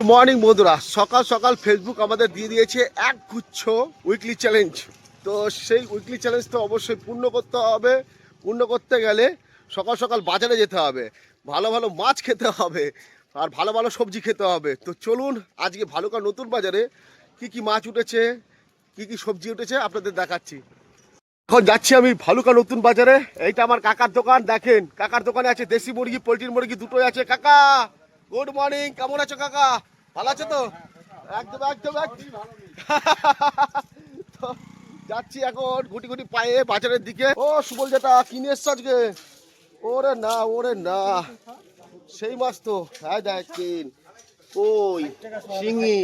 Morning বন্ধুরা, সকাল সকাল ফেসবুক আমাদের দিয়ে দিয়েছে এক গুচ্ছ উইকলি চ্যালেঞ্জ। তো সেই উইকলি চ্যালেঞ্জ তো অবশ্যই পূর্ণ করতে হবে। পূর্ণ করতে গেলে সকাল সকাল বাজারে যেতে হবে, ভালো ভালো মাছ খেতে হবে, আর ভালো ভালো সবজি খেতে হবে। তো চলুন আজকে ভালুকা নতুন বাজারে কি কি মাছ উঠেছে, কি কি সবজি উঠেছে আপনাদের দেখাচ্ছি। এখন যাচ্ছি আমি ভালুকা নতুন বাজারে। এইটা আমার কাকার দোকান। দেখেন কাকার দোকানে আছে দেশি মুরগি, পোলট্রির মুরগি দুটোই আছে। কাকা গুড মর্নিং, কেমন আছো কাকা? ভালো আছে তো? একদম একদম একদম। তো যাচ্ছি এখন গুটি গুটি পায়ে বাজারের দিকে। ও সুবল যেটা কিনে এসছো আজকে? ওরে না ওরে না, সেই মাছ তো। হ্যাঁ দেখেন, কই, শিঙি,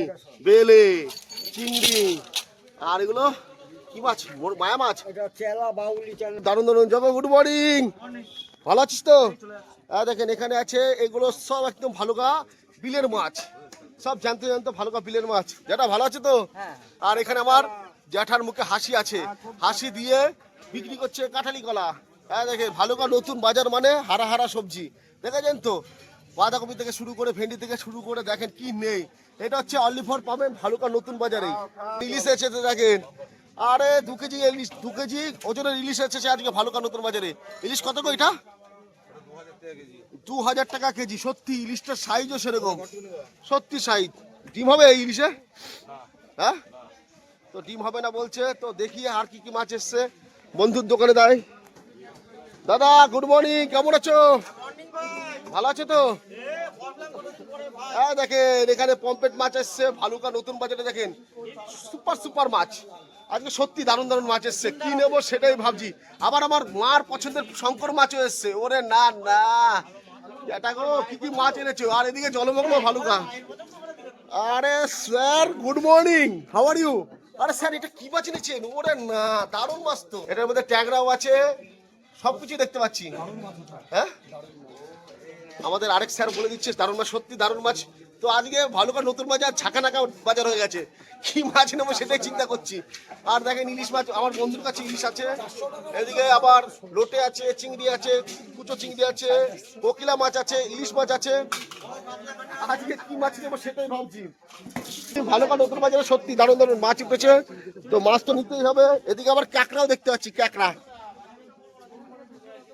বেলে, চিংড়ি, আর এগুলো কি মাছ? মায়া মাছ। দারুণ দারুণ। জগো গুড মর্নিং, ভালো আছিস তো? হ্যাঁ দেখেন এখানে আছে, এগুলো সব একদম ভালুকা বিলের মাছ, সব জানতে জানতো ভালুকা বিলের মাছ। যেটা ভালো আছে তো? আর এখানে আমার জ্যাঠার মুখে হাসি আছে, হাসি দিয়ে বিক্রি করছে কাঁঠালি কলা। হ্যাঁ দেখেন ভালুকা নতুন বাজার মানে হারা হারা সবজি। দেখেছেন তো, বাঁধাকপি থেকে শুরু করে ভেন্ডি থেকে শুরু করে দেখেন কি নেই। এটা হচ্ছে অনলি ফর পাবেন ভালুকা নতুন বাজারে। ইলিশ এসেছে দেখেন, আরে 2 কেজি ইলিশ, 2 কেজি ওজনের ইলিশ এসেছে আজকে ভালুকা নতুন বাজারে। ইলিশ কত গো এটা? 2000 টাকা কেজি। সত্যি ইলিশটার সাইজও সেরকম, সত্যি সাইজ। ডিম হবে এই ইলিশে? হ্যাঁ, তো ডিম হবে না বলছে। তো দেখি আর কি কি মাছ এসছে বন্ধুর দোকানে। দেয় দাদা গুড মর্নিং, কেমন আছো? ভালো আছে তো? হ্যাঁ দেখেন এখানে পমপেট মাছ এসছে ভালুকা নতুন বাজারে। দেখেন সুপার সুপার মাছ আজকে, সত্যি দারুণ দারুণ মাছ এসছে। কি নেবো সেটাই ভাবছি। আবার আমার মার পছন্দের শঙ্কর মাছও এসছে। ওরে না না, এটা গো কি কি মাছ এনেছো। আর এদিকে জলমগ্ন ভালুকা। আরে sir good morning, how are you? আরে স্যার এটা কি মাছ এনেছেন? ওরে না দারুণ মাছ তো। এটার মধ্যে ট্যাংরাও আছে, সবকিছু দেখতে পাচ্ছি। হ্যাঁ, আমাদের আরেক স্যার বলে দিচ্ছে দারুণ মাছ, সত্যি দারুণ মাছ। তো আজকে ভালুকা নতুন বাজার ছাকানাকা বাজার হয়ে গেছে। কি মাছ নেবো সেটাই চিন্তা করছি। আর দেখেন ইলিশ মাছ আমার বন্ধুর কাছে ইলিশ আছে, এদিকে আবার লোটে আছে, চিংড়ি আছে, কুচো চিংড়ি আছে, কোকিলা মাছ আছে, ইলিশ মাছ আছে। আজকে কি মাছ নেবো সেটাই ভাবছি। ভালুকা নতুন বাজারে সত্যি দারুণ দারুণ মাছ উঠেছে, তো মাছ তো নিতেই হবে। এদিকে আবার ক্যাকড়াও দেখতে পাচ্ছি, ক্যাকড়া।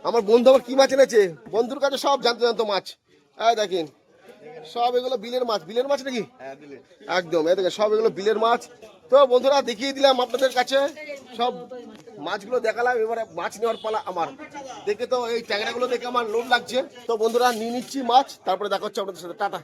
আমার বন্ধু আবার কি মাছ এনেছে, বন্ধুর কাছে সব জানতো জানতো মাছ। হ্যাঁ দেখেন সব এগুলো বিলের মাছ। বিলের মাছ নাকি? একদম, এ দেখেন সব এগুলো বিলের মাছ। তো বন্ধুরা দেখিয়ে দিলাম আপনাদের কাছে সব মাছগুলো দেখালাম। এবারে মাছ নেওয়ার পালা আমার। দেখে তো এই ট্যাংরাগুলো দেখে আমার লোভ লাগছে। তো বন্ধুরা নিয়ে নিচ্ছি মাছ, তারপরে দেখা হচ্ছে আপনাদের সাথে। টাটা।